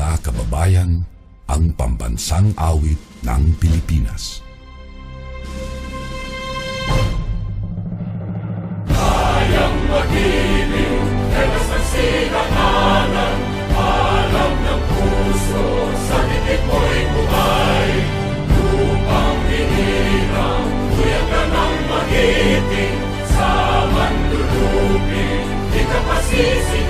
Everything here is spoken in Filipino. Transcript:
mga kababayan, ang pambansang awit ng Pilipinas. Kayang mag-ibig, telas ng sinakanan, alam ng puso, sa titik mo'y buhay. Lupang hinirang, tuyag ka ng magiting, sa manlulupin, di ka pasisi.